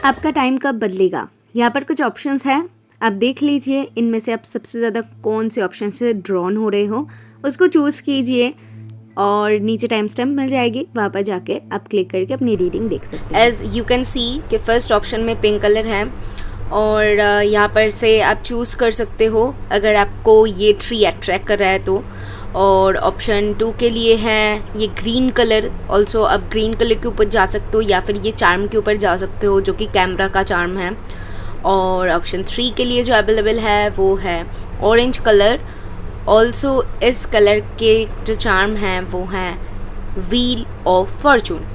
आपका टाइम कब बदलेगा। यहाँ पर कुछ ऑप्शंस हैं, आप देख लीजिए इनमें से आप सबसे ज़्यादा कौन से ऑप्शन से ड्रॉन हो रहे हो उसको चूज़ कीजिए और नीचे टाइम स्टैम्प मिल जाएगी, वहाँ पर जाके आप क्लिक करके अपनी रीडिंग देख सकते हैं। एज़ यू कैन सी कि फर्स्ट ऑप्शन में पिंक कलर है और यहाँ पर से आप चूज़ कर सकते हो अगर आपको ये ट्री अट्रैक्ट कर रहा है तो। और ऑप्शन 2 के लिए है ये ग्रीन कलर, ऑल्सो आप ग्रीन कलर के ऊपर जा सकते हो या फिर ये चार्म के ऊपर जा सकते हो जो कि कैमरा का चार्म है। और ऑप्शन 3 के लिए जो अवेलेबल है वो है ऑरेंज कलर, ऑल्सो इस कलर के जो चार्म हैं वो हैं व्हील ऑफ फॉर्चून।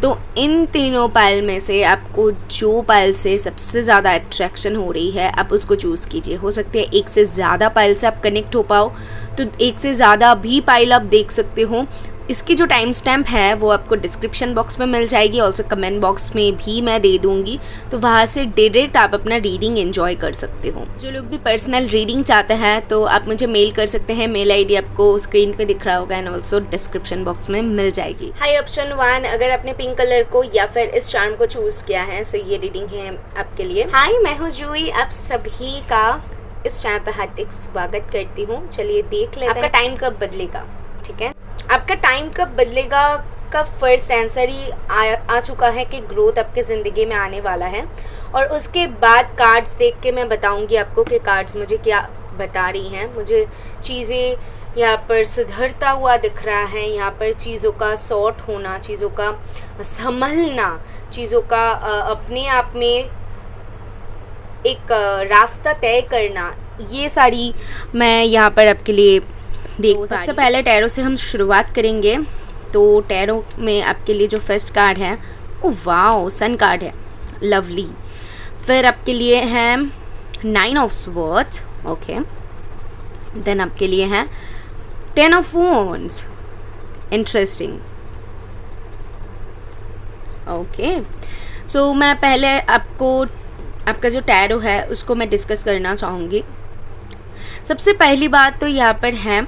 तो इन तीनों पायल में से आपको जो पायल से सबसे ज़्यादा अट्रैक्शन हो रही है आप उसको चूज़ कीजिए। हो सकती है एक से ज़्यादा पायल से आप कनेक्ट हो पाओ, तो एक से ज़्यादा भी पायल आप देख सकते हो। इसकी जो टाइम स्टैम्प है वो आपको डिस्क्रिप्शन बॉक्स में मिल जाएगी, ऑल्सो कमेंट बॉक्स में भी मैं दे दूँगी, तो वहाँ से डायरेक्ट आप अपना रीडिंग एंजॉय कर सकते हो। जो लोग भी पर्सनल रीडिंग चाहते हैं तो आप मुझे मेल कर सकते हैं, मेल आईडी आपको स्क्रीन पे दिख रहा होगा एंड ऑल्सो डिस्क्रिप्शन बॉक्स में मिल जाएगी। हाई ऑप्शन 1, अगर आपने पिंक कलर को या फिर इस चार्म को चूज़ किया है सो ये रीडिंग है आपके लिए। हाई, मैं हूँ जूही, आप सभी का इस चैनल पर हार्दिक स्वागत करती हूँ। चलिए देख लेते हैं आपका टाइम कब बदलेगा। ठीक है, आपका टाइम कब बदलेगा का फर्स्ट आंसर ही आ चुका है कि ग्रोथ आपके ज़िंदगी में आने वाला है। और उसके बाद कार्ड्स देख के मैं बताऊंगी आपको कि कार्ड्स मुझे क्या बता रही हैं। मुझे चीज़ें यहाँ पर सुधरता हुआ दिख रहा है, यहाँ पर चीज़ों का सॉर्ट होना, चीज़ों का संभलना, चीज़ों का अपने आप में एक रास्ता तय करना, ये सारी मैं यहाँ पर आपके लिए देख। सबसे पहले टैरो से हम शुरुआत करेंगे। तो टैरो में आपके लिए जो फर्स्ट कार्ड है ओ वाओ, सन कार्ड है, लवली। फिर आपके लिए है 9 ऑफ स्वॉर्ड्स, ओके। देन आपके लिए है 10 ऑफ वॉन्ड्स, इंटरेस्टिंग, ओके। सो मैं पहले आपका जो टैरो है उसको मैं डिस्कस करना चाहूँगी। सबसे पहली बात तो यहाँ पर है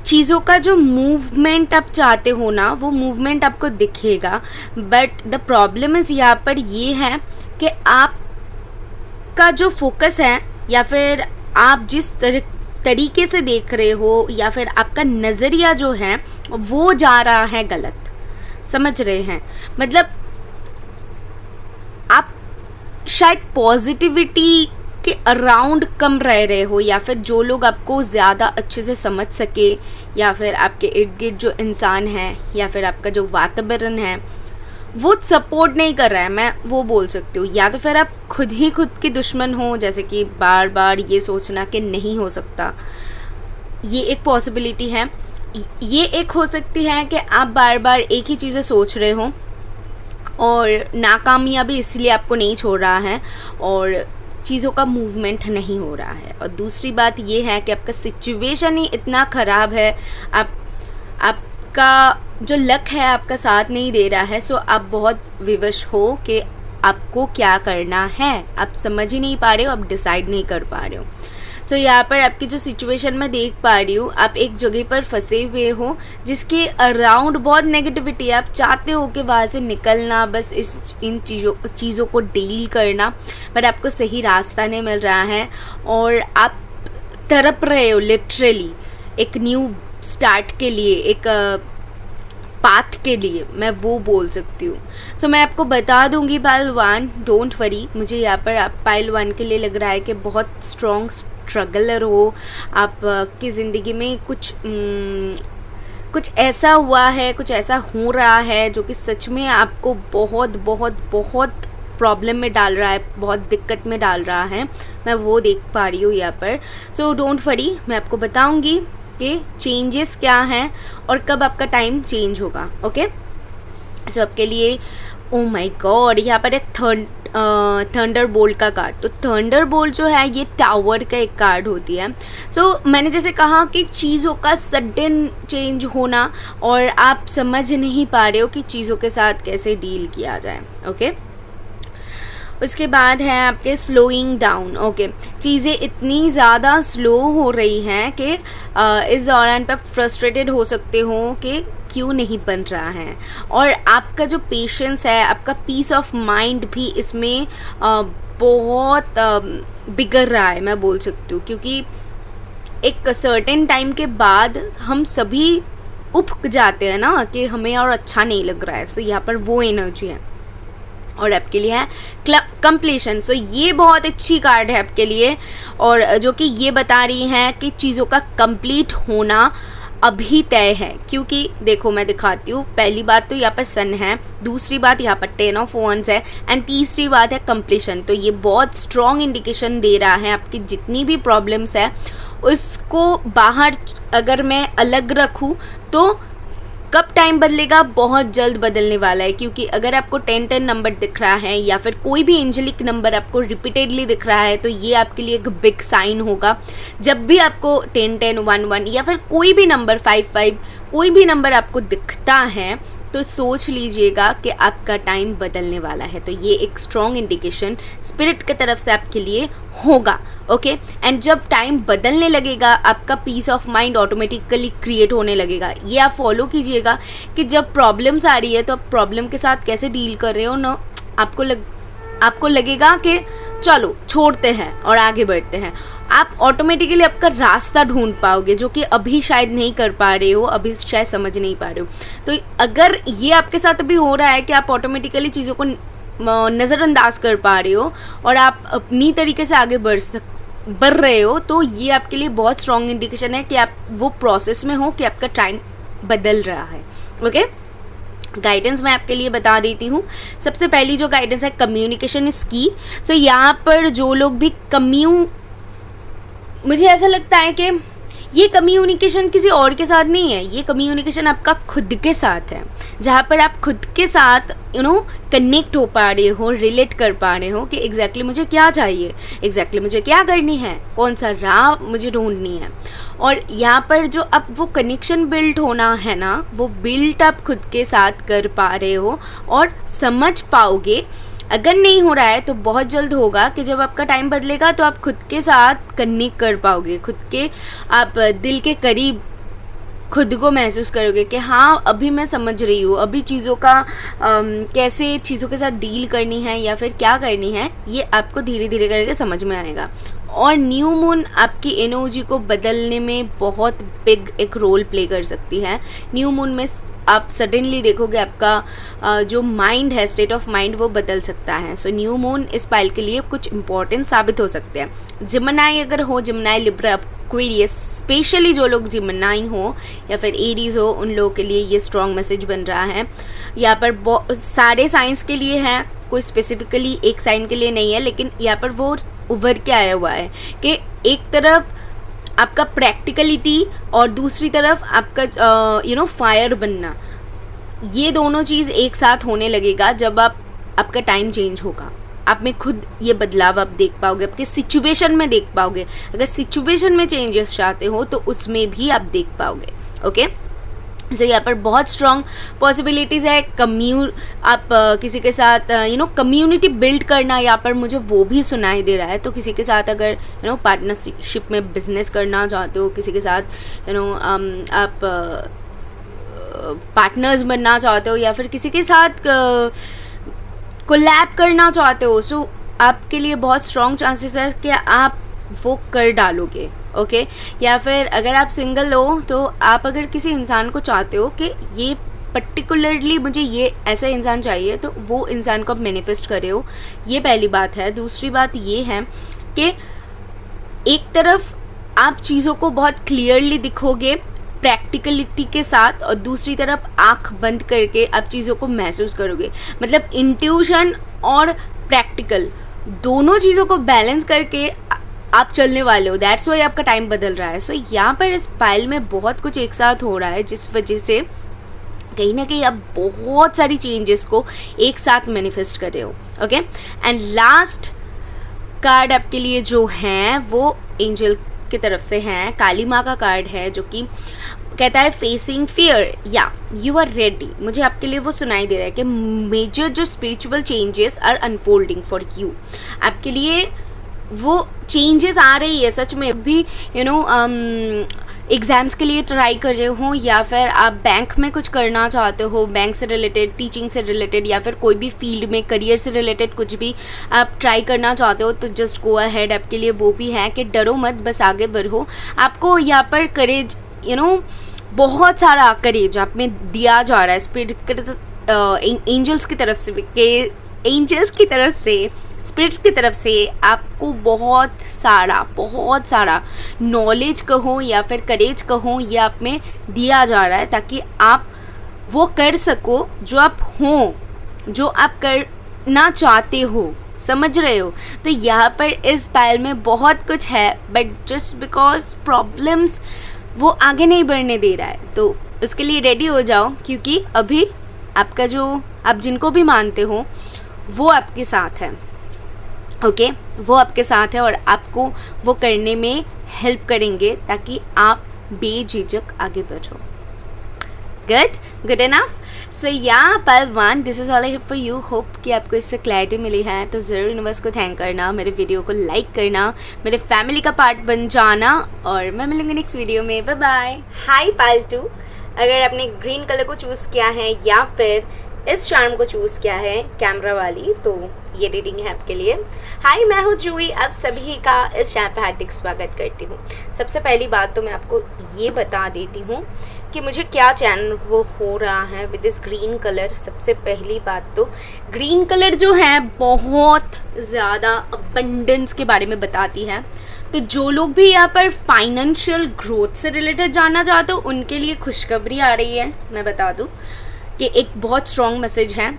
चीज़ों का जो मूवमेंट आप चाहते हो ना वो मूवमेंट आपको दिखेगा, बट द प्रॉब्लम इज़ यहाँ पर ये है कि आपका जो फोकस है या फिर आप जिस तरीके से देख रहे हो या फिर आपका नज़रिया जो है वो जा रहा है गलत, समझ रहे हैं। मतलब आप शायद पॉजिटिविटी के अराउंड कम रह रहे हो या फिर जो लोग आपको ज़्यादा अच्छे से समझ सके या फिर आपके इर्द गिर्द जो इंसान है या फिर आपका जो वातावरण है वो सपोर्ट नहीं कर रहा है, मैं वो बोल सकती हूँ। या तो फिर आप खुद ही खुद के दुश्मन हो, जैसे कि बार बार ये सोचना कि नहीं हो सकता, ये एक पॉसिबिलिटी है। ये एक हो सकती है कि आप बार बार एक ही चीज़ें सोच रहे हो और नाकामयाबी इसलिए आपको नहीं छोड़ रहा है और चीज़ों का मूवमेंट नहीं हो रहा है। और दूसरी बात ये है कि आपका सिचुएशन ही इतना ख़राब है, आपका जो लक है आपका साथ नहीं दे रहा है। सो आप बहुत विवश हो कि आपको क्या करना है, आप समझ ही नहीं पा रहे हो, आप डिसाइड नहीं कर पा रहे हो। सो यहाँ पर आपकी जो सिचुएशन मैं देख पा रही हूँ, आप एक जगह पर फंसे हुए हो जिसके अराउंड बहुत नेगेटिविटी है। आप चाहते हो कि वहाँ से निकलना, बस इन चीज़ों को डील करना, बट आपको सही रास्ता नहीं मिल रहा है और आप तड़प रहे हो लिटरली एक न्यू स्टार्ट के लिए, एक पाथ के लिए, मैं वो बोल सकती हूँ। सो मैं आपको बता दूंगी पाइल 1, डोंट वरी। मुझे यहाँ पर आप पाइल 1 के लिए लग रहा है कि बहुत स्ट्रॉन्ग स्ट्रगलर हो, आपकी ज़िंदगी में कुछ ऐसा हुआ है, कुछ ऐसा हो रहा है जो कि सच में आपको बहुत बहुत बहुत प्रॉब्लम में डाल रहा है, बहुत दिक्कत में डाल रहा है, मैं वो देख पा रही हूँ यहाँ पर। सो डोंट वरी, मैं आपको बताऊँगी कि चेंजेस क्या हैं और कब आपका टाइम चेंज होगा, ओके। सो आपके लिए ओ माय गॉड, यहाँ पर एक थंडर बोल्ट का कार्ड। तो थंडर बोल्ट जो है ये टावर का एक कार्ड होती है। सो मैंने जैसे कहा कि चीज़ों का सडन चेंज होना और आप समझ नहीं पा रहे हो कि चीज़ों के साथ कैसे डील किया जाए, ओके। उसके बाद है आपके स्लोइंग डाउन, ओके। चीज़ें इतनी ज़्यादा स्लो हो रही हैं कि इस दौरान पे आप फ्रस्ट्रेटेड हो सकते हो कि क्यों नहीं बन रहा है, और आपका जो पेशेंस है, आपका पीस ऑफ माइंड भी इसमें बहुत बिगड़ रहा है, मैं बोल सकती हूँ। क्योंकि एक सर्टेन टाइम के बाद हम सभी उब जाते हैं ना कि हमें और अच्छा नहीं लग रहा है। सो यहाँ पर वो एनर्जी है। और आपके लिए है कंप्लीशन। सो ये बहुत अच्छी कार्ड है आपके लिए, और जो कि ये बता रही है कि चीज़ों का कंप्लीट होना अभी तय है। क्योंकि देखो मैं दिखाती हूँ, पहली बात तो यहाँ पर सन है, दूसरी बात यहाँ पर 10 ऑफ wands है, एंड तीसरी बात है कंप्लीशन। तो ये बहुत स्ट्रॉन्ग इंडिकेशन दे रहा है आपकी जितनी भी प्रॉब्लम्स है उसको बाहर अगर मैं अलग रखूँ तो कब टाइम बदलेगा, बहुत जल्द बदलने वाला है। क्योंकि अगर आपको 10-10 नंबर दिख रहा है या फिर कोई भी एंजेलिक नंबर आपको रिपीटेडली दिख रहा है तो ये आपके लिए एक बिग साइन होगा। जब भी आपको 10-10, 1-1 या फिर कोई भी नंबर 5-5 कोई भी नंबर आपको दिखता है तो सोच लीजिएगा कि आपका टाइम बदलने वाला है। तो ये एक स्ट्रॉन्ग इंडिकेशन स्पिरिट की तरफ से आपके लिए होगा। ओके, एंड जब टाइम बदलने लगेगा आपका peace of mind automatically create होने लगेगा। ये आप फॉलो कीजिएगा कि जब प्रॉब्लम्स आ रही है तो आप प्रॉब्लम के साथ कैसे डील कर रहे हो ना, आपको लगेगा कि चलो छोड़ते हैं और आगे बढ़ते हैं। आप ऑटोमेटिकली आपका रास्ता ढूंढ पाओगे, जो कि अभी शायद नहीं कर पा रहे हो, अभी शायद समझ नहीं पा रहे हो। तो अगर ये आपके साथ अभी हो रहा है कि आप ऑटोमेटिकली चीज़ों को नज़रअंदाज कर पा रहे हो और आप अपनी तरीके से आगे बढ़ रहे हो, तो ये आपके लिए बहुत स्ट्रॉन्ग इंडिकेशन है कि आप वो प्रोसेस में हो कि आपका टाइम बदल रहा है। ओके, गाइडेंस मैं आपके लिए बता देती हूँ। सबसे पहली जो गाइडेंस है, कम्युनिकेशन इज की। सो यहाँ पर जो लोग भी मुझे ऐसा लगता है कि ये कम्युनिकेशन किसी और के साथ नहीं है, ये कम्युनिकेशन आपका खुद के साथ है, जहाँ पर आप खुद के साथ कनेक्ट हो पा रहे हो, रिलेट कर पा रहे हो कि एग्जैक्टली मुझे क्या चाहिए, एग्जैक्टली मुझे क्या करनी है, कौन सा राह मुझे ढूंढनी है। और यहाँ पर जो अब वो कनेक्शन बिल्ड होना है ना, वो बिल्ड आप खुद के साथ कर पा रहे हो और समझ पाओगे। अगर नहीं हो रहा है तो बहुत जल्द होगा कि जब आपका टाइम बदलेगा तो आप खुद के साथ कनेक्ट कर पाओगे, खुद के आप दिल के करीब खुद को महसूस करोगे कि हाँ अभी मैं समझ रही हूँ, अभी चीज़ों का कैसे चीज़ों के साथ डील करनी है या फिर क्या करनी है, ये आपको धीरे धीरे करके समझ में आएगा। और न्यू मून आपकी एनर्जी को बदलने में बहुत बिग एक रोल प्ले कर सकती है। न्यू मून में आप सडनली देखोगे आपका जो माइंड है, स्टेट ऑफ माइंड, वो बदल सकता है। सो न्यू मून इस पाइल के लिए कुछ इंपॉर्टेंट साबित हो सकते हैं। जिमनाई अगर हो, जिमनाई, लिब्रा, एक्वेरियस, स्पेशली जो लोग जिमनाई हो या फिर एरीज हो, उन लोगों के लिए ये स्ट्रॉन्ग मैसेज बन रहा है। यहाँ पर सारे साइंस के लिए है, कोई स्पेसिफिकली एक साइन के लिए नहीं है, लेकिन यहाँ पर वो उभर के आया हुआ है कि एक तरफ आपका प्रैक्टिकलिटी और दूसरी तरफ आपका फायर बनना, ये दोनों चीज़ एक साथ होने लगेगा जब आपका टाइम चेंज होगा। आप में खुद ये बदलाव आप देख पाओगे, आपके सिचुएशन में देख पाओगे। अगर सिचुएशन में चेंजेस चाहते हो तो उसमें भी आप देख पाओगे। ओके, सो यहाँ पर बहुत स्ट्रॉन्ग पॉसिबिलिटीज़ है। आप किसी के साथ कम्युनिटी बिल्ड करना, यहाँ पर मुझे वो भी सुनाई दे रहा है। तो किसी के साथ अगर पार्टनरशिप में बिजनेस करना चाहते हो, किसी के साथ आप पार्टनर्स बनना चाहते हो या फिर किसी के साथ कोलैब करना चाहते हो, सो आपके लिए बहुत स्ट्रॉन्ग चांसेस है कि आप वो कर डालोगे। ओके, या फिर अगर आप सिंगल हो तो आप अगर किसी इंसान को चाहते हो कि ये पर्टिकुलरली मुझे ये ऐसा इंसान चाहिए, तो वो इंसान को आप मैनिफेस्ट कर रहे हो, ये पहली बात है। दूसरी बात ये है कि एक तरफ आप चीज़ों को बहुत क्लियरली दिखोगे प्रैक्टिकलिटी के साथ, और दूसरी तरफ आँख बंद करके आप चीज़ों को महसूस करोगे। मतलब इंट्यूशन और प्रैक्टिकल दोनों चीज़ों को बैलेंस करके आप चलने वाले हो। दैट्स वाई आपका टाइम बदल रहा है। सो यहाँ पर इस पाइल में बहुत कुछ एक साथ हो रहा है, जिस वजह से कहीं ना कहीं आप बहुत सारी चेंजेस को एक साथ मैनिफेस्ट कर रहे हो। ओके, एंड लास्ट कार्ड आपके लिए जो है वो एंजल की तरफ से है, काली माँ का कार्ड है, जो कि कहता है फेसिंग फियर या यू आर रेडी। मुझे आपके लिए वो सुनाई दे रहा है कि मेजर जो spiritual changes are unfolding for you. आपके लिए वो चेंजेस आ रही है सच में भी, एग्ज़ाम्स के लिए ट्राई कर रहे हो या फिर आप बैंक में कुछ करना चाहते हो, बैंक से रिलेटेड, टीचिंग से रिलेटेड या फिर कोई भी फील्ड में करियर से रिलेटेड कुछ भी आप ट्राई करना चाहते हो, तो जस्ट गो अहेड। आपके लिए वो भी है कि डरो मत, बस आगे बढ़ो। आपको यहाँ पर करेज, बहुत सारा करेज आप में दिया जा रहा है स्पिरिट एंजल्स की तरफ से स्पिरिट की तरफ से आपको बहुत सारा नॉलेज कहो या फिर करेज कहो, ये आप में दिया जा रहा है ताकि आप वो कर सको जो आप करना चाहते हो। समझ रहे हो? तो यहाँ पर इस पाइल में बहुत कुछ है, बट जस्ट बिकॉज प्रॉब्लम्स वो आगे नहीं बढ़ने दे रहा है, तो उसके लिए रेडी हो जाओ, क्योंकि अभी आपका जो आप जिनको भी मानते हो वो आपके साथ है। ओके, वो आपके साथ है और आपको वो करने में हेल्प करेंगे ताकि आप बेझिझक आगे बढ़ो। Good enough. So yeah pile 1, this is all I have for you. Hope कि आपको इससे क्लैरिटी मिली है, तो ज़रूर यूनिवर्स को थैंक करना, मेरे वीडियो को लाइक करना, मेरे फैमिली का पार्ट बन जाना, और मैं मिलूंगी नेक्स्ट वीडियो में। Bye bye. हाय पाइल 2, अगर आपने ग्रीन कलर को चूज़ किया है या फिर इस चार्म को चूज़ किया है कैमरा वाली, तो ये रीडिंग है आपके लिए। हाय, मैं हूँ जूही, आप सभी का इस चैनल पर हार्दिक स्वागत करती हूँ। सबसे पहली बात तो मैं आपको ये बता देती हूँ कि मुझे क्या चैनल वो हो रहा है विद दिस ग्रीन कलर। सबसे पहली बात तो ग्रीन कलर जो है बहुत ज़्यादा अबंडेंस के बारे में बताती है, तो जो लोग भी यहाँ पर फाइनेंशियल ग्रोथ से रिलेटेड जानना चाहते हो उनके लिए खुशखबरी आ रही है। मैं बता दूँ कि एक बहुत स्ट्रॉन्ग मैसेज है,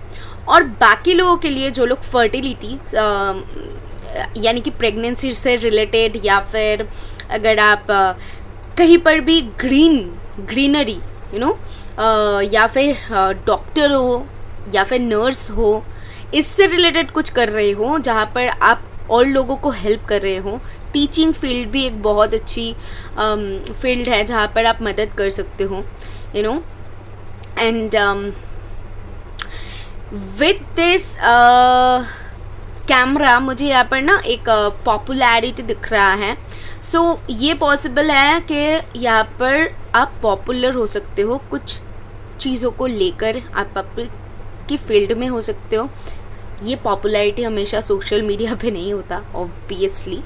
और बाकी लोगों के लिए जो लोग फर्टिलिटी यानी कि प्रेगनेंसी से रिलेटेड या फिर अगर आप कहीं पर भी ग्रीनरी या फिर डॉक्टर हो या फिर नर्स हो, इससे रिलेटेड कुछ कर रहे हो जहाँ पर आप और लोगों को हेल्प कर रहे हो। टीचिंग फील्ड भी एक बहुत अच्छी फील्ड है जहाँ पर आप मदद कर सकते हो, एंड विद दिस कैमरा मुझे यहाँ पर ना एक पॉपुलैरिटी दिख रहा है। सो ये पॉसिबल है कि यहाँ पर आप पॉपुलर हो सकते हो, कुछ चीज़ों को लेकर आप की फील्ड में हो सकते हो। ये पॉपुलैरिटी हमेशा सोशल मीडिया पे नहीं होता ऑब्वियसली,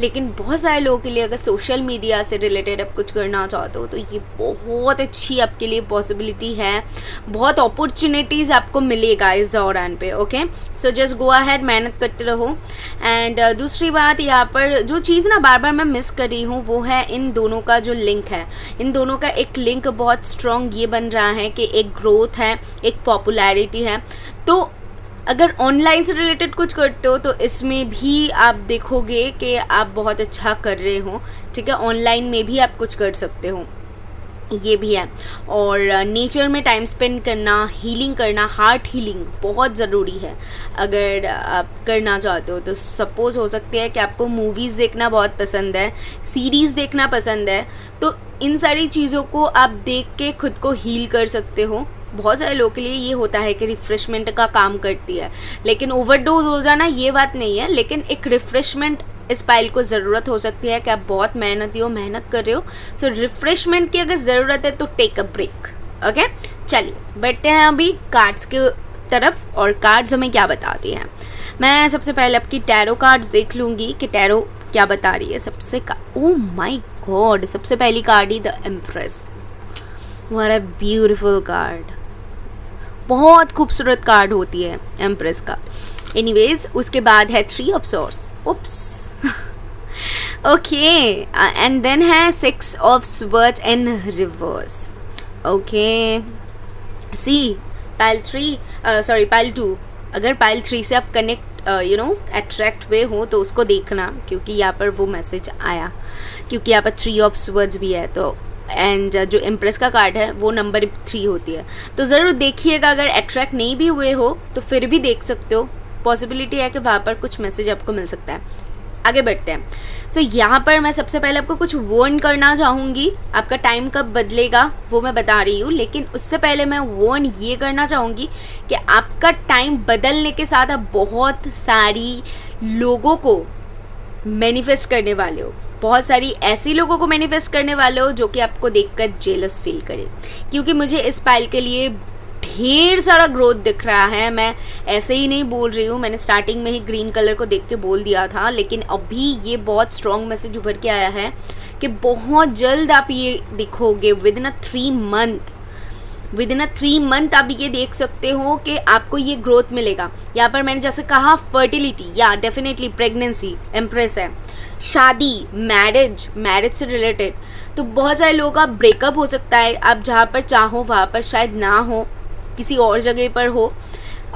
लेकिन बहुत सारे लोगों के लिए अगर सोशल मीडिया से रिलेटेड आप कुछ करना चाहते हो तो ये बहुत अच्छी आपके लिए पॉसिबिलिटी है, बहुत अपॉर्चुनिटीज़ आपको मिलेगा इस दौरान पे। Okay, so just go ahead, मेहनत करते रहो। एंड दूसरी बात, यहाँ पर जो चीज़ ना बार बार मैं मिस कर रही हूँ वो है इन दोनों का जो लिंक है। इन दोनों का एक लिंक बहुत स्ट्रॉन्ग ये बन रहा है कि एक ग्रोथ है, एक पॉपुलैरिटी है। तो अगर ऑनलाइन से रिलेटेड कुछ करते हो तो इसमें भी आप देखोगे कि आप बहुत अच्छा कर रहे हो। ठीक है, ऑनलाइन में भी आप कुछ कर सकते हो, ये भी है। और नेचर में टाइम स्पेंड करना, हीलिंग करना, हार्ट हीलिंग बहुत ज़रूरी है अगर आप करना चाहते हो। तो सपोज़ हो सकती है कि आपको मूवीज़ देखना बहुत पसंद है, सीरीज़ देखना पसंद है, तो इन सारी चीज़ों को आप देख के खुद को हील कर सकते हो। बहुत सारे लोगों के लिए ये होता है कि रिफ़्रेशमेंट का काम करती है, लेकिन ओवरडोज हो जाना ये बात नहीं है, लेकिन एक रिफ़्रेशमेंट इस पाइल को ज़रूरत हो सकती है कि आप बहुत मेहनती हो, मेहनत कर रहे हो। सो रिफ़्रेशमेंट की अगर ज़रूरत है तो टेक अ ब्रेक। ओके, चलिए बढ़ते हैं अभी कार्ड्स के तरफ, और कार्ड्स हमें क्या बताती हैं। मैं सबसे पहले आपकी टैरो कार्ड्स देख लूँगी कि टैरो क्या बता रही है। ओह माई गॉड, सबसे पहली card he the empress. What a beautiful card, बहुत खूबसूरत कार्ड होती है एम्प्रेस का। एनीवेज, उसके बाद है 3 of swords. Oops okay, and then है 6 of swords in reverse. Okay, see pile 2, अगर पाइल 3 से आप कनेक्ट अट्रैक्ट हुए हो तो उसको देखना, क्योंकि यहाँ पर वो मैसेज आया, क्योंकि यहाँ पर 3 ऑफ स्वर्ड्स भी है। तो एंड जो इम्प्रेस का कार्ड है वो नंबर 3 होती है, तो ज़रूर देखिएगा। अगर अट्रैक्ट नहीं भी हुए हो तो फिर भी देख सकते हो, पॉसिबिलिटी है कि वहाँ पर कुछ मैसेज आपको मिल सकता है। आगे बढ़ते हैं। तो यहाँ पर मैं सबसे पहले आपको कुछ वार्न करना चाहूँगी। आपका टाइम कब बदलेगा वो मैं बता रही हूँ, लेकिन उससे पहले मैं वार्न ये करना चाहूँगी कि आपका टाइम बदलने के साथ आप बहुत सारी लोगों को मैनिफेस्ट करने वाले हो, बहुत सारी ऐसी लोगों को मैनिफेस्ट करने वाले हो जो कि आपको देखकर जेलस फील करे, क्योंकि मुझे इस पाइल के लिए ढेर सारा ग्रोथ दिख रहा है। मैं ऐसे ही नहीं बोल रही हूँ, मैंने स्टार्टिंग में ही ग्रीन कलर को देख के बोल दिया था, लेकिन अभी ये बहुत स्ट्रॉन्ग मैसेज उभर के आया है कि बहुत जल्द आप ये दिखोगे। विद इन अ 3 मंथ आप ये देख सकते हो कि आपको ये ग्रोथ मिलेगा। यहाँ पर मैंने जैसे कहा फर्टिलिटी, या डेफिनेटली प्रेगनेंसी एम्प्रेस है, शादी, मैरिज से रिलेटेड। तो बहुत सारे लोगों का ब्रेकअप हो सकता है, आप जहाँ पर चाहो वहाँ पर शायद ना हो, किसी और जगह पर हो।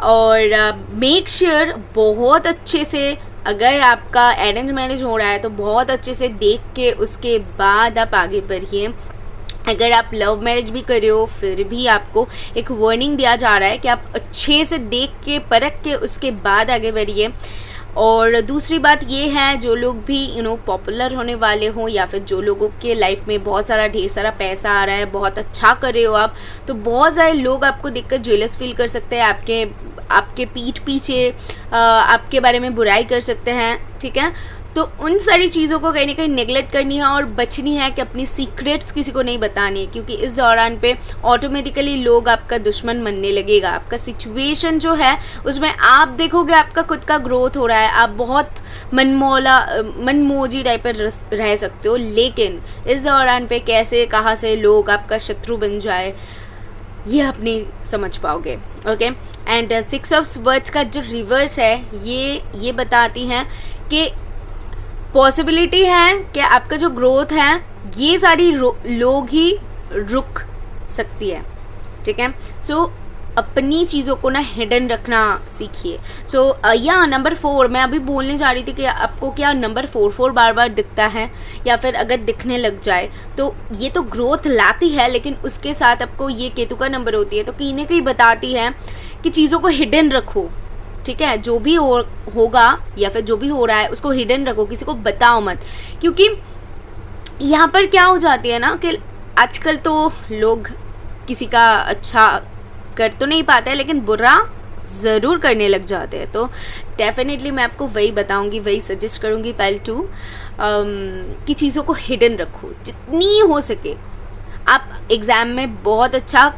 और मेक श्योर बहुत अच्छे से, अगर आपका अरेंज मैरिज हो रहा है तो बहुत अच्छे से देख के उसके बाद आप आगे बढ़िए। अगर आप लव मैरिज भी कर रहे हो फिर भी आपको एक वार्निंग दिया जा रहा है कि आप अच्छे से देख के परख के उसके बाद आगे बढ़िए। और दूसरी बात ये है, जो लोग भी पॉपुलर होने वाले हों, या फिर जो लोगों के लाइफ में बहुत सारा ढेर सारा पैसा आ रहा है, बहुत अच्छा कर रहे हो आप, तो बहुत सारे लोग आपको देखकर जेलस फील कर सकते हैं, आपके पीठ पीछे आपके बारे में बुराई कर सकते हैं, ठीक है। तो उन सारी चीज़ों को कहीं ना कहीं नेगलेक्ट करनी है और बचनी है कि अपनी सीक्रेट्स किसी को नहीं बतानी है, क्योंकि इस दौरान पे ऑटोमेटिकली लोग आपका दुश्मन बनने लगेगा। आपका सिचुएशन जो है उसमें आप देखोगे आपका खुद का ग्रोथ हो रहा है, आप बहुत मनमोजी टाइप पर रह सकते हो, लेकिन इस दौरान पे कैसे कहाँ से लोग आपका शत्रु बन जाए ये आप नहीं समझ पाओगे। ओके, एंड 6 ऑफ वर्ड्स का जो रिवर्स है ये बताती हैं कि पॉसिबिलिटी है कि आपका जो ग्रोथ है ये सारी लोग ही रुक सकती है, ठीक है। सो अपनी चीज़ों को ना हिडन रखना सीखिए। सो या नंबर 4, मैं अभी बोलने जा रही थी कि आपको क्या नंबर 4 बार बार दिखता है, या फिर अगर दिखने लग जाए तो ये तो ग्रोथ लाती है, लेकिन उसके साथ आपको ये केतु का नंबर होती है, तो कहीं ना कहीं बताती है कि चीज़ों को हिडन रखो, ठीक है। जो भी होगा या फिर जो भी हो रहा है उसको हिडन रखो, किसी को बताओ मत, क्योंकि यहाँ पर क्या हो जाती है ना कि आजकल तो लोग किसी का अच्छा कर तो नहीं पाते हैं, लेकिन बुरा ज़रूर करने लग जाते हैं। तो डेफिनेटली मैं आपको वही बताऊंगी, वही सजेस्ट करूंगी पाइल 2 कि चीज़ों को हिडन रखो जितनी हो सके। आप एग्ज़ाम में बहुत अच्छा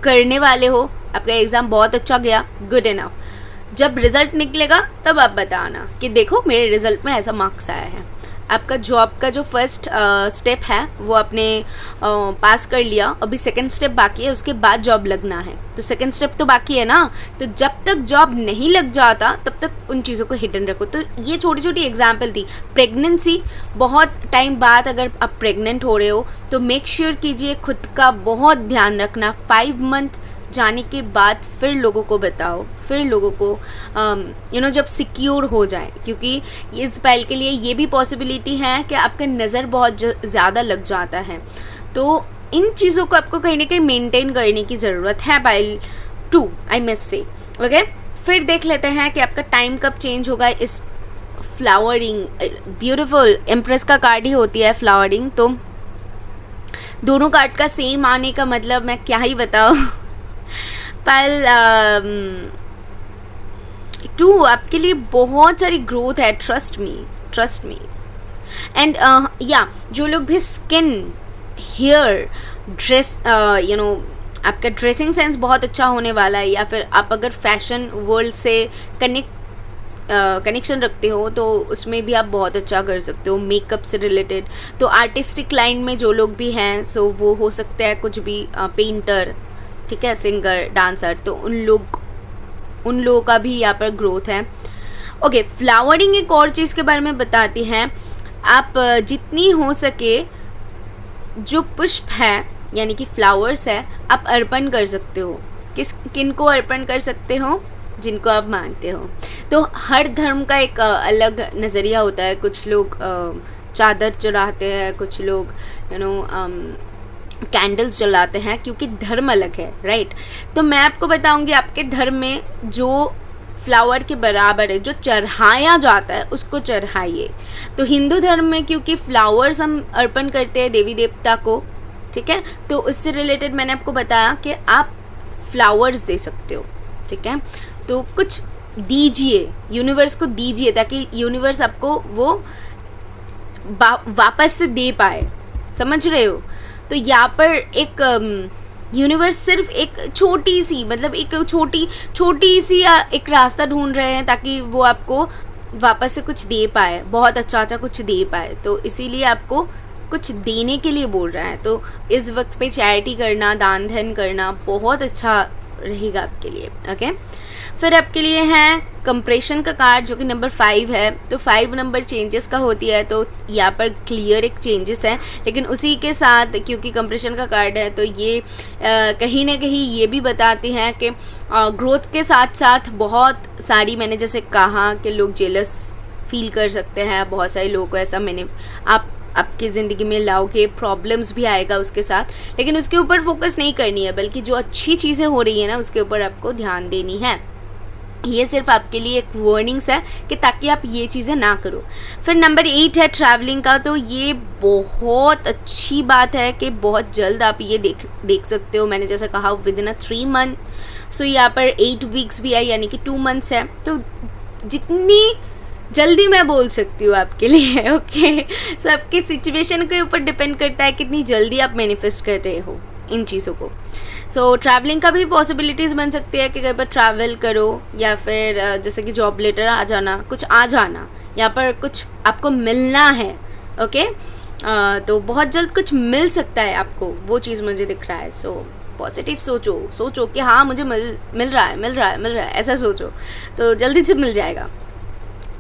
करने वाले हो, आपका एग्ज़ाम बहुत अच्छा गया, गुड इनफ। जब रिज़ल्ट निकलेगा तब आप बताना कि देखो मेरे रिज़ल्ट में ऐसा मार्क्स आया है। आपका जॉब का जो फर्स्ट स्टेप है वो आपने पास कर लिया, अभी सेकंड स्टेप बाकी है, उसके बाद जॉब लगना है। तो सेकंड स्टेप तो बाकी है ना, तो जब तक जॉब नहीं लग जाता तब तक उन चीज़ों को हिडन रखो। तो ये छोटी छोटी एग्जाम्पल थी। प्रेगनेंसी, बहुत टाइम बाद अगर आप प्रेग्नेंट हो रहे हो तो मेक श्योर कीजिए खुद का बहुत ध्यान रखना। 5 मंथ जाने के बाद फिर लोगों को बताओ, फिर लोगों को जब सिक्योर हो जाए, क्योंकि इस पाइल के लिए ये भी पॉसिबिलिटी है कि आपका नज़र बहुत ज़्यादा लग जाता है। तो इन चीज़ों को आपको कहीं ना कहीं मेंटेन करने की ज़रूरत है pile 2, I must say. Okay, फिर देख लेते हैं कि आपका टाइम कब चेंज होगा इस फ्लावरिंग। ब्यूटीफुल एम्प्रेस का कार्ड ही होती है फ्लावरिंग, तो दोनों कार्ड का सेम आने का मतलब मैं क्या ही बताऊँ। पाइल 2 आपके लिए बहुत सारी ग्रोथ है, ट्रस्ट मी। एंड या जो लोग भी स्किन, हेयर, ड्रेस, आपका ड्रेसिंग सेंस बहुत अच्छा होने वाला है, या फिर आप अगर फैशन वर्ल्ड से कनेक्शन रखते हो तो उसमें भी आप बहुत अच्छा कर सकते हो, मेकअप से रिलेटेड। तो आर्टिस्टिक लाइन में जो लोग भी हैं सो वो हो सकता है कुछ भी, पेंटर, ठीक है, सिंगर, डांसर, तो उन लोगों का भी यहाँ पर ग्रोथ है। ओके, फ्लावरिंग एक और चीज़ के बारे में बताती हैं। आप जितनी हो सके जो पुष्प है यानी कि फ्लावर्स है आप अर्पण कर सकते हो। किन को अर्पण कर सकते हो? जिनको आप मानते हो। तो हर धर्म का एक अलग नज़रिया होता है। कुछ लोग चादर चढ़ाते हैं, कुछ लोग कैंडल्स जलाते हैं, क्योंकि धर्म अलग है, राइट। तो मैं आपको बताऊंगी आपके धर्म में जो फ्लावर के बराबर है, जो चढ़ाया जाता है उसको चढ़ाइए। तो हिंदू धर्म में क्योंकि फ्लावर्स हम अर्पण करते हैं देवी देवता को, ठीक है, तो उससे रिलेटेड मैंने आपको बताया कि आप फ्लावर्स दे सकते हो, ठीक है। तो कुछ दीजिए, यूनिवर्स को दीजिए, ताकि यूनिवर्स आपको वो वापस से दे पाए, समझ रहे हो। तो यहाँ पर एक यूनिवर्स सिर्फ एक छोटी सी, मतलब एक छोटी सी एक रास्ता ढूंढ रहे हैं ताकि वो आपको वापस से कुछ दे पाए, बहुत अच्छा कुछ दे पाए। तो इसीलिए आपको कुछ देने के लिए बोल रहा है। तो इस वक्त पे चैरिटी करना, दान धन करना बहुत अच्छा रहेगा आपके लिए। ओके, फिर आपके लिए है कंप्रेशन का कार्ड जो कि नंबर 5 है। तो 5 नंबर चेंजेस का होती है, तो यहाँ पर क्लियर एक चेंजेस है, लेकिन उसी के साथ क्योंकि कंप्रेशन का कार्ड है तो ये कहीं ना कहीं ये भी बताते हैं कि ग्रोथ के साथ साथ बहुत सारी, मैंने जैसे कहा कि लोग जेलस फील कर सकते हैं, बहुत सारे लोगों को ऐसा मैंने आपकी ज़िंदगी में लाओगे, प्रॉब्लम्स भी आएगा उसके साथ, लेकिन उसके ऊपर फोकस नहीं करनी है, बल्कि जो अच्छी चीज़ें हो रही है ना उसके ऊपर आपको ध्यान देनी है। ये सिर्फ आपके लिए एक वार्निंग्स है कि ताकि आप ये चीज़ें ना करो। फिर नंबर 8 है ट्रैवलिंग का। तो ये बहुत अच्छी बात है कि बहुत जल्द आप ये देख सकते हो। मैंने जैसा कहा विद इन 3 मंथ, सो यहाँ पर 8 वीक्स भी है, यानी कि 2 मंथ्स है। तो जितनी जल्दी मैं बोल सकती हूँ आपके लिए, ओके। सो आपके सिचुएशन के ऊपर डिपेंड करता है कितनी जल्दी आप मैनिफेस्ट कर रहे हो इन चीज़ों को। सो ट्रैवलिंग का भी पॉसिबिलिटीज़ बन सकती है कि कहीं पर ट्रैवल करो, या फिर जैसे कि जॉब लेटर आ जाना, कुछ आ जाना, यहाँ पर कुछ आपको मिलना है, ओके। तो बहुत जल्द कुछ मिल सकता है आपको, वो चीज़ मुझे दिख रहा है। सो पॉजिटिव सोचो कि हाँ मुझे मिल रहा है, ऐसा सोचो तो जल्दी से मिल जाएगा।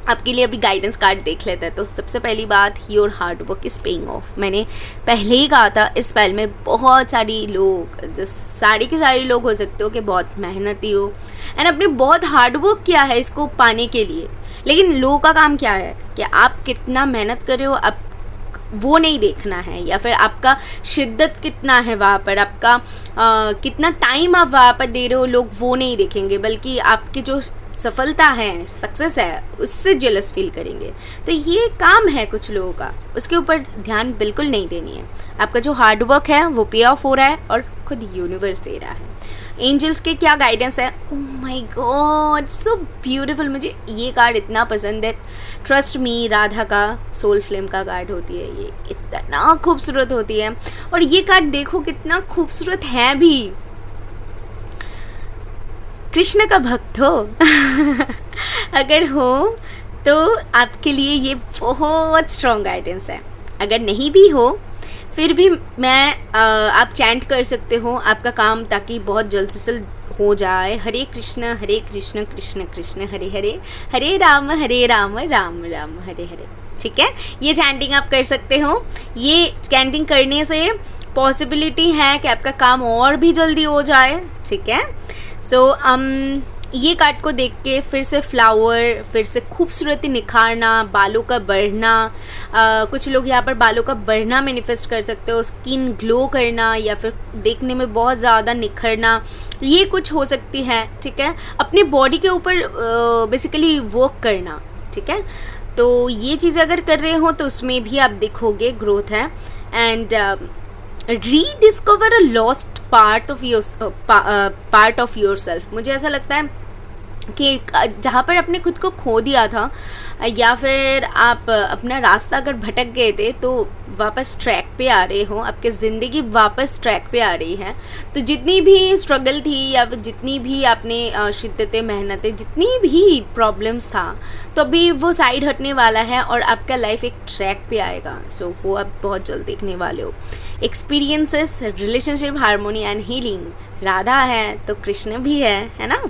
आपके लिए अभी गाइडेंस कार्ड देख लेते हैं। तो सबसे पहली बात, your hard work is paying off. मैंने पहले ही कहा था इस स्पेल में बहुत सारी लोग, जो सारे के सारे लोग हो सकते हो कि बहुत मेहनती हो एंड अपने बहुत हार्ड वर्क किया है इसको पाने के लिए, लेकिन लोगों का काम क्या है कि आप कितना मेहनत कर रहे हो आप वो नहीं देखना है, या फिर आपका शिद्दत कितना है वहाँ पर, आपका कितना टाइम आप वहाँ पर दे रहे हो, लोग वो नहीं देखेंगे, बल्कि आपके जो सफलता है, सक्सेस है, उससे जेलस फील करेंगे। तो ये काम है कुछ लोगों का, उसके ऊपर ध्यान बिल्कुल नहीं देनी है। आपका जो हार्ड वर्क है वो पे ऑफ हो रहा है और खुद यूनिवर्स दे रहा है। एंजल्स के क्या गाइडेंस है, oh my God so beautiful. मुझे ये कार्ड इतना पसंद है, ट्रस्ट मी, राधा का सोल फ्लेम का कार्ड होती है, ये इतना खूबसूरत होती है। और ये कार्ड देखो कितना खूबसूरत है भी, कृष्ण का भक्त हो अगर हो तो आपके लिए ये बहुत स्ट्रॉन्ग गाइडेंस है। अगर नहीं भी हो फिर भी आप चैंट कर सकते हो आपका काम, ताकि बहुत जल्द से जल्द हो जाए। हरे कृष्ण कृष्ण कृष्ण हरे हरे, हरे राम राम राम हरे हरे। ठीक है, ये चैंटिंग आप कर सकते हो। ये चैंटिंग करने से पॉसिबिलिटी है कि आपका काम और भी जल्दी हो जाए। ठीक है, सो ये कार्ड को देख के फिर से फ्लावर, फिर से खूबसूरती निखारना, बालों का बढ़ना, कुछ लोग यहाँ पर बालों का बढ़ना मैनिफेस्ट कर सकते हो, स्किन ग्लो करना, या फिर देखने में बहुत ज़्यादा निखरना, ये कुछ हो सकती है। ठीक है, अपनी बॉडी के ऊपर बेसिकली वर्क करना। ठीक है, तो ये चीज़ें अगर कर रहे हो तो उसमें भी आप देखोगे ग्रोथ है। And rediscover a lost part of your self. मुझे ऐसा लगता है कि जहाँ पर आपने खुद को खो दिया था, या फिर आप अपना रास्ता अगर भटक गए थे, तो वापस ट्रैक पे आ रहे हो, आपकी ज़िंदगी वापस ट्रैक पे आ रही है। तो जितनी भी स्ट्रगल थी, या फिर जितनी भी आपने शिद्दतें, मेहनतें, जितनी भी प्रॉब्लम्स था, तो अभी वो साइड हटने वाला है और आपका लाइफ एक ट्रैक पे आएगा। सो वो आप बहुत जल्द देखने वाले हो। Experiences, relationship, harmony and healing. Radha है तो कृष्ण भी है ना।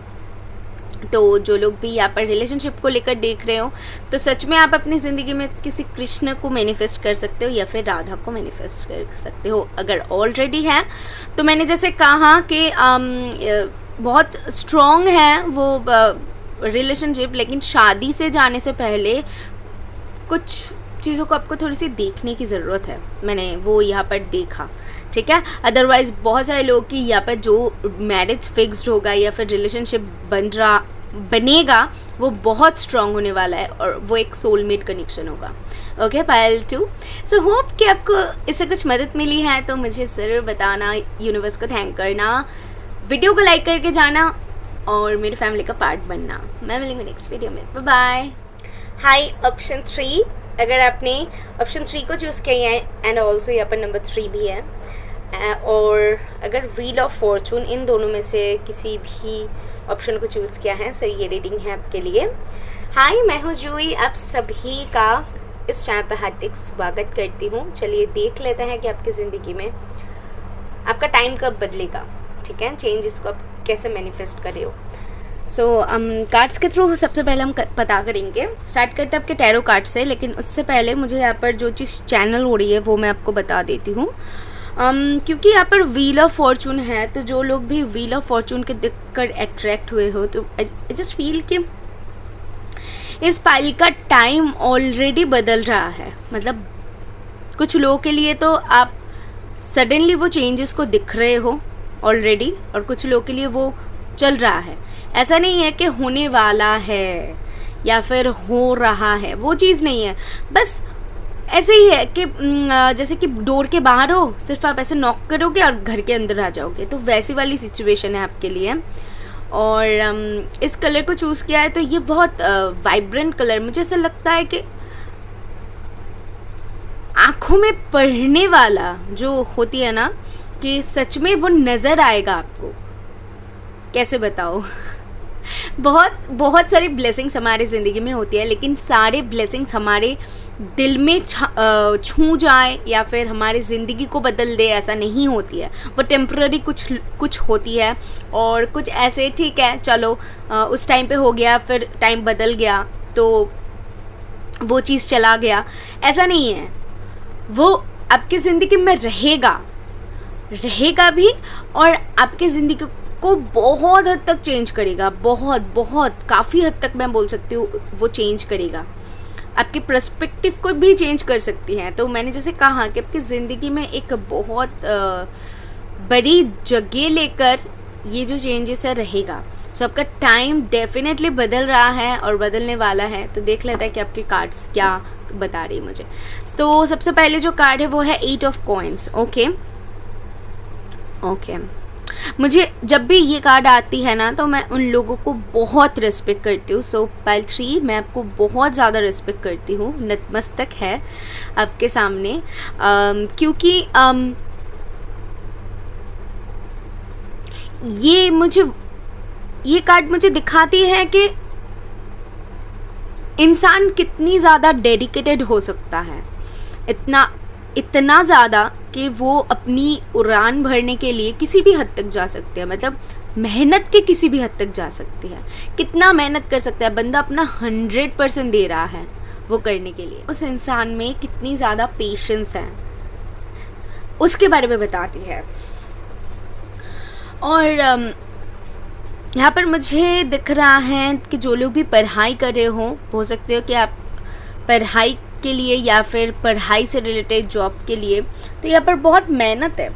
तो जो लोग भी यहाँ पर रिलेशनशिप को लेकर देख रहे हो, तो सच में आप अपनी ज़िंदगी में किसी कृष्ण को मैनिफेस्ट कर सकते हो, या फिर राधा को मैनिफेस्ट कर सकते हो। अगर ऑलरेडी है तो मैंने जैसे कहा कि बहुत स्ट्रॉन्ग है वो रिलेशनशिप, लेकिन शादी से जाने से पहले कुछ चीज़ों को आपको थोड़ी सी देखने की ज़रूरत है। मैंने वो यहाँ पर देखा। ठीक है, अदरवाइज़ बहुत सारे लोग की यहाँ पर जो मैरिज फिक्स्ड होगा या फिर रिलेशनशिप बनेगा वो बहुत स्ट्रॉन्ग होने वाला है, और वो एक सोलमेट कनेक्शन होगा। ओके, पायल 2। सो होप कि आपको इससे कुछ मदद मिली है, तो मुझे ज़रूर बताना, यूनिवर्स को थैंक करना, वीडियो को लाइक करके जाना, और मेरी फैमिली का पार्ट बनना। मैं मिलूँगी नेक्स्ट वीडियो में, बाय बाय। हाय, ऑप्शन 3, अगर आपने ऑप्शन 3 को चूज़ किया है एंड ऑल्सो यहाँ पर नंबर 3 भी है, और अगर व्हील ऑफ फॉर्चून इन दोनों में से किसी भी ऑप्शन को चूज़ किया है, सो ये रीडिंग है आपके लिए। हाय, मैं हूँ जूही, आप सभी का इस चैनल पर हार्दिक स्वागत करती हूँ। चलिए देख लेते हैं कि आपकी ज़िंदगी में आपका टाइम कब बदलेगा, ठीक है, चेंजेस को आप कैसे मैनिफेस्ट करे हो। कार्ड्स के थ्रू सबसे पहले हम पता करेंगे। स्टार्ट करते हैं आपके टैरो कार्ड से, लेकिन उससे पहले मुझे यहाँ पर जो चीज़ चैनल हो रही है वो मैं आपको बता देती हूँ। क्योंकि यहाँ पर व्हील ऑफ फॉर्चून है, तो जो लोग भी व्हील ऑफ फॉर्चून के देखकर अट्रैक्ट हुए हो, तो आई जस्ट फील कि इस पाइल का टाइम ऑलरेडी बदल रहा है। मतलब कुछ लोगों के लिए तो आप सडनली वो चेंजेस को दिख रहे हो ऑलरेडी, और कुछ लोगों के लिए वो चल रहा है। ऐसा नहीं है कि होने वाला है या फिर हो रहा है, वो चीज़ नहीं है। बस ऐसे ही है कि जैसे कि डोर के बाहर हो, सिर्फ आप ऐसे नॉक करोगे और घर के अंदर आ जाओगे, तो वैसी वाली सिचुएशन है आपके लिए। और इस कलर को चूज़ किया है तो ये बहुत वाइब्रेंट कलर, मुझे ऐसा लगता है कि आँखों में पढ़ने वाला जो होती है ना, कि सच में वो नज़र आएगा आपको। कैसे बताओ बहुत सारी ब्लेसिंग्स हमारी ज़िंदगी में होती है, लेकिन सारे ब्लेसिंग्स हमारे दिल में छू जाए या फिर हमारी ज़िंदगी को बदल दे, ऐसा नहीं होती है। वो टेम्पररी कुछ होती है, और कुछ ऐसे ठीक है चलो उस टाइम पे हो गया, फिर टाइम बदल गया तो वो चीज़ चला गया, ऐसा नहीं है। वो आपकी ज़िंदगी में रहेगा भी, और आपकी ज़िंदगी को बहुत हद तक चेंज करेगा। बहुत काफ़ी हद तक मैं बोल सकती हूँ वो चेंज करेगा। आपके पर्सपेक्टिव को भी चेंज कर सकती है। तो मैंने जैसे कहा कि आपकी ज़िंदगी में एक बहुत बड़ी जगह लेकर ये जो चेंजेस है रहेगा। सो आपका टाइम डेफिनेटली बदल रहा है और बदलने वाला है। तो देख लेते हैं कि आपके कार्ड्स क्या बता रही है मुझे। तो सबसे पहले जो कार्ड है वो है 8 ऑफ कॉइन्स। ओके, मुझे जब भी ये कार्ड आती है ना, तो मैं उन लोगों को बहुत रिस्पेक्ट करती हूँ। सो पाइल 3, मैं आपको बहुत ज़्यादा रिस्पेक्ट करती हूँ, नतमस्तक है आपके सामने, क्योंकि ये कार्ड मुझे दिखाती है कि इंसान कितनी ज़्यादा डेडिकेटेड हो सकता है, इतना ज़्यादा कि वो अपनी उड़ान भरने के लिए किसी भी हद तक जा सकते हैं। मतलब मेहनत के किसी भी हद तक जा सकती है। कितना मेहनत कर सकता है बंदा, अपना 100% दे रहा है वो करने के लिए। उस इंसान में कितनी ज़्यादा पेशेंस है, उसके बारे में बताती है। और यहाँ पर मुझे दिख रहा है कि जो लोग भी पढ़ाई कर रहे हो सकते हो कि आप पढ़ाई के लिए या फिर पढ़ाई से रिलेटेड जॉब के लिए, तो यहाँ पर बहुत मेहनत है।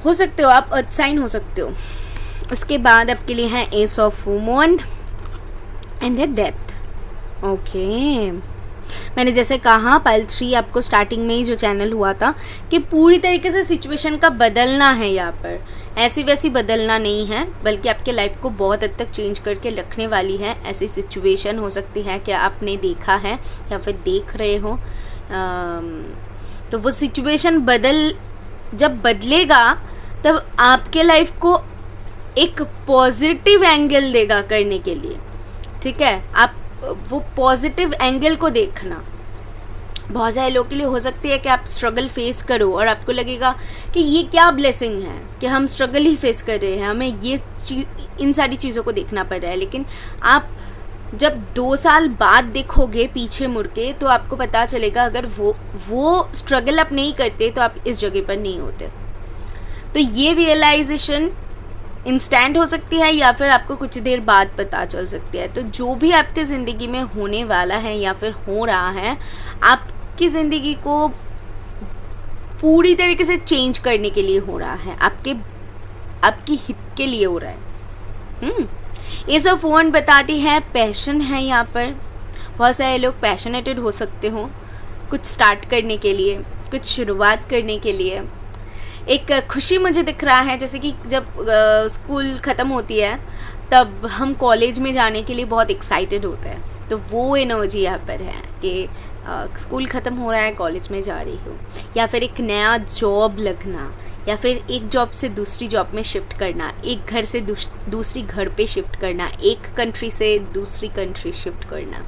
हो सकते हो आप अर्थ साइन हो सकते हो। उसके बाद आपके लिए है एस ऑफ वॉन्ड एंड है डेथ। ओके, मैंने जैसे कहा पाइल 3 आपको स्टार्टिंग में ही जो चैनल हुआ था कि पूरी तरीके से सिचुएशन का बदलना है। यहाँ पर ऐसी वैसी बदलना नहीं है, बल्कि आपके लाइफ को बहुत हद तक चेंज करके रखने वाली है। ऐसी सिचुएशन हो सकती है कि आपने देखा है या फिर देख रहे हो। तो वो सिचुएशन जब बदलेगा तब आपके लाइफ को एक पॉजिटिव एंगल देगा करने के लिए, ठीक है। आप वो पॉजिटिव एंगल को देखना। बहुत सारे लोगों के लिए हो सकती है कि आप स्ट्रगल फेस करो और आपको लगेगा कि ये क्या ब्लेसिंग है कि हम स्ट्रगल ही फेस कर रहे हैं, हमें इन सारी चीज़ों को देखना पड़ रहा है। लेकिन आप जब 2 साल बाद देखोगे पीछे मुड़ के, तो आपको पता चलेगा अगर वो स्ट्रगल आप नहीं करते तो आप इस जगह पर नहीं होते। तो ये रियलाइजेशन इंस्टेंट हो सकती है या फिर आपको कुछ देर बाद पता चल सकती है। तो जो भी आपके ज़िंदगी में होने वाला है या फिर हो रहा है, आपकी ज़िंदगी को पूरी तरीके से चेंज करने के लिए हो रहा है, आपकी हित के लिए हो रहा है। एस ऑफ वॉन्ड बताती है पैशन है। यहाँ पर बहुत सारे लोग पैशनेटेड हो सकते हो कुछ स्टार्ट करने के लिए, कुछ शुरुआत करने के लिए। एक खुशी मुझे दिख रहा है, जैसे कि जब स्कूल ख़त्म होती है तब हम कॉलेज में जाने के लिए बहुत एक्साइटेड होते हैं, तो वो एनर्जी यहाँ पर है कि स्कूल ख़त्म हो रहा है, कॉलेज में जा रही हो, या फिर एक नया जॉब लगना, या फिर एक जॉब से दूसरी जॉब में शिफ्ट करना, एक घर से दूसरी घर पे शिफ्ट करना, एक कंट्री से दूसरी कंट्री शिफ्ट करना।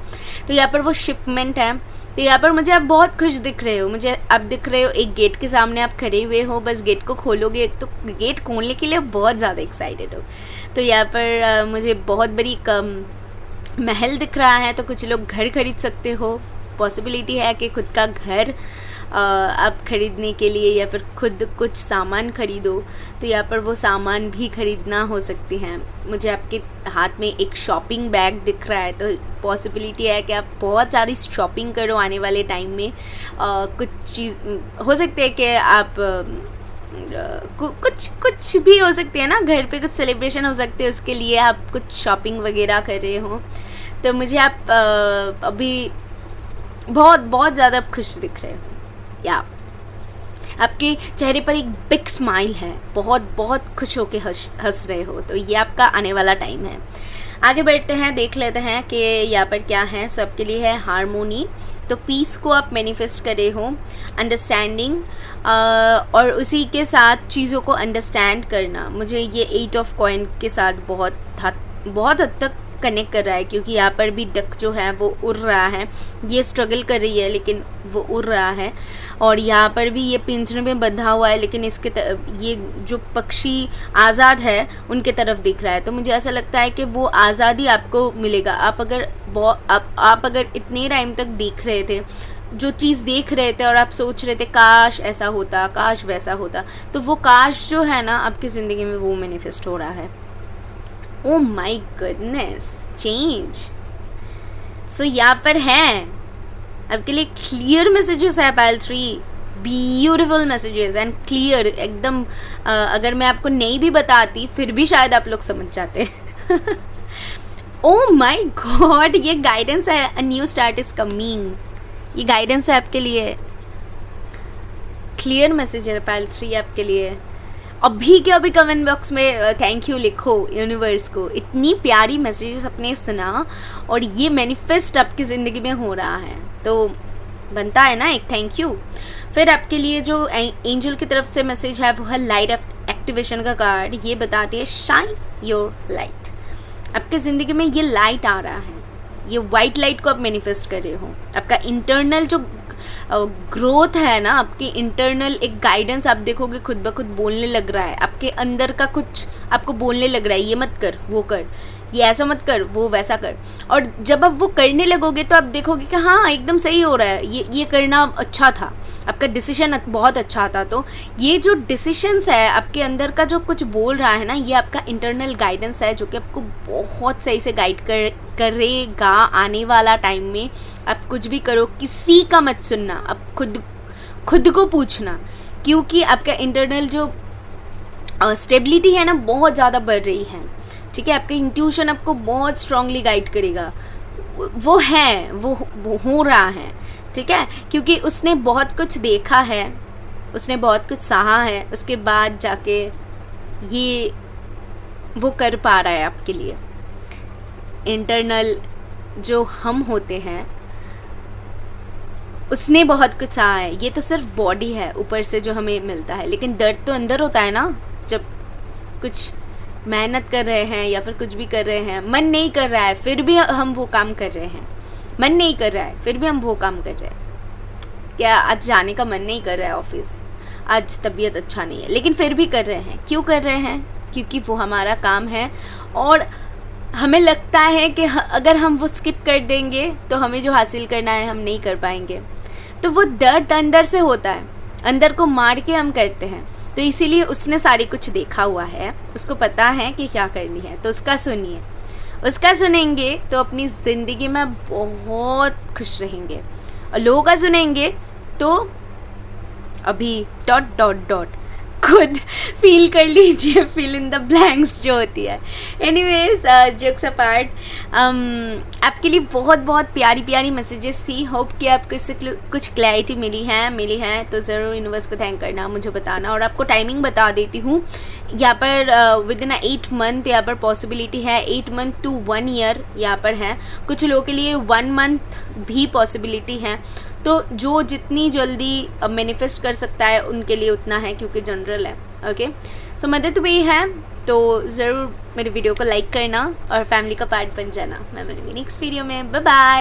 तो यहाँ पर वो शिपमेंट है। तो यहाँ पर मुझे आप बहुत खुश दिख रहे हो, मुझे आप दिख रहे हो एक गेट के सामने आप खड़े हुए हो, बस गेट को खोलोगे तो गेट खोलने के लिए बहुत ज़्यादा एक्साइटेड हो। तो यहाँ पर मुझे बहुत बड़ी महल दिख रहा है, तो कुछ लोग घर खरीद सकते हो, पॉसिबिलिटी है कि खुद का घर आप खरीदने के लिए, या फिर खुद कुछ सामान खरीदो, तो यहाँ पर वो सामान भी खरीदना हो सकती हैं। मुझे आपके हाथ में एक शॉपिंग बैग दिख रहा है, तो पॉसिबिलिटी है कि आप बहुत सारी शॉपिंग करो आने वाले टाइम में। कुछ चीज़ हो सकती है कि आप कुछ भी हो सकती है ना, घर पे कुछ सेलिब्रेशन हो सकते हैं, उसके लिए आप कुछ शॉपिंग वगैरह कर रहे हो। तो मुझे आप अभी बहुत बहुत ज़्यादा खुश दिख रहे हो, या आपके चेहरे पर एक बिग स्माइल है, बहुत बहुत खुश होके हंस रहे हो। तो ये आपका आने वाला टाइम है। आगे बढ़ते हैं, देख लेते हैं कि यहाँ पर क्या है। सो आपके लिए है हारमोनी, तो पीस को आप मैनिफेस्ट करे हो, अंडरस्टैंडिंग और उसी के साथ चीज़ों को अंडरस्टैंड करना। मुझे ये 8 ऑफ कॉइन के साथ बहुत हद तक कनेक्ट कर रहा है, क्योंकि यहाँ पर भी डक जो है वो उड़ रहा है, ये स्ट्रगल कर रही है लेकिन वो उड़ रहा है। और यहाँ पर भी ये पिंजरे में बंधा हुआ है, लेकिन इसके ये जो पक्षी आज़ाद है उनके तरफ दिख रहा है। तो मुझे ऐसा लगता है कि वो आज़ादी आपको मिलेगा। आप अगर इतने टाइम तक देख रहे थे, जो चीज़ देख रहे थे और आप सोच रहे थे काश ऐसा होता, काश वैसा होता, तो वो काश जो है ना आपकी ज़िंदगी में वो मैनिफेस्ट हो रहा है। Oh my goodness, change. So यहाँ पर है आपके लिए क्लियर मैसेजेस है pile 3, beautiful messages and clear एकदम। अगर मैं आपको नहीं भी बताती फिर भी शायद आप लोग समझ जाते। Oh my God, ये गाइडेंस है, a new start is coming। ये गाइडेंस है आपके लिए, क्लियर मैसेज है पाइल 3 आपके लिए। अभी के अभी कमेंट बॉक्स में थैंक यू लिखो यूनिवर्स को, इतनी प्यारी मैसेजेस अपने सुना और ये मैनिफेस्ट आपकी ज़िंदगी में हो रहा है, तो बनता है ना एक थैंक यू। फिर आपके लिए जो एंजल की तरफ से मैसेज है वो है लाइट एक्टिवेशन का कार्ड। ये बताती है शाइन योर लाइट। आपके ज़िंदगी में ये लाइट आ रहा है, ये वाइट लाइट को आप मैनिफेस्ट कर रहे हो। आपका इंटरनल जो ग्रोथ है ना, आपके इंटरनल एक गाइडेंस आप देखोगे खुद ब खुद बोलने लग रहा है। आपके अंदर का कुछ आपको बोलने लग रहा है, ये मत कर, वो कर, ये ऐसा मत कर, वो वैसा कर। और जब आप वो करने लगोगे तो आप देखोगे कि हाँ एकदम सही हो रहा है, ये करना अच्छा था, आपका डिसीजन बहुत अच्छा था। तो ये जो डिसीजंस है आपके अंदर का जो कुछ बोल रहा है ना, ये आपका इंटरनल गाइडेंस है जो कि आपको बहुत सही से गाइड करेगा आने वाला टाइम में। आप कुछ भी करो, किसी का मत सुनना, आप खुद को पूछना, क्योंकि आपका इंटरनल जो स्टेबिलिटी है ना बहुत ज़्यादा बढ़ रही है। ठीक है, आपका इंट्यूशन आपको बहुत स्ट्रांगली गाइड करेगा, वो है, वो हो रहा है। ठीक है, क्योंकि उसने बहुत कुछ देखा है, उसने बहुत कुछ सहा है, उसके बाद जाके ये वो कर पा रहा है आपके लिए। इंटरनल जो हम होते हैं उसने बहुत कुछ सहा है, ये तो सिर्फ बॉडी है ऊपर से जो हमें मिलता है, लेकिन दर्द तो अंदर होता है ना। जब कुछ मेहनत कर रहे हैं या फिर कुछ भी कर रहे हैं, मन नहीं कर रहा है फिर भी हम वो काम कर रहे हैं, मन नहीं कर रहा है फिर भी हम वो काम कर रहे हैं। क्या आज जाने का मन नहीं कर रहा है ऑफिस, आज तबीयत अच्छा नहीं है, लेकिन फिर भी कर रहे हैं। क्यों कर रहे हैं? क्योंकि वो हमारा काम है और हमें लगता है कि अगर हम वो स्किप कर देंगे तो हमें जो हासिल करना है हम नहीं कर पाएंगे। तो वो दर्द अंदर से होता है, अंदर को मार के हम करते हैं। तो इसीलिए उसने सारी कुछ देखा हुआ है, उसको पता है कि क्या करनी है। तो उसका सुनिए, उसका सुनेंगे तो अपनी ज़िंदगी में बहुत खुश रहेंगे, और लोगों का सुनेंगे तो अभी ... खुद फील कर लीजिए, फिल इन द ब्लैंक्स जो होती है। एनीवेज, जोक्स अपार्ट, आपके लिए बहुत बहुत प्यारी प्यारी मैसेजेस थी। होप कि आपको इससे कुछ क्लैरिटी मिली है तो ज़रूर यूनिवर्स को थैंक करना, मुझे बताना। और आपको टाइमिंग बता देती हूँ, यहाँ पर विद इन 8 मंथ यहाँ पर पॉसिबिलिटी है, 8 मंथ टू 1 ईयर यहाँ पर है। कुछ लोगों के लिए 1 मंथ भी पॉसिबिलिटी है। तो जो जितनी जल्दी मैनिफेस्ट कर सकता है उनके लिए उतना है, क्योंकि जनरल है। ओके, सो मदद वही है, तो ज़रूर मेरे वीडियो को लाइक करना और फैमिली का पार्ट बन जाना। मैं मिलूंगी नेक्स्ट वीडियो में। Bye bye.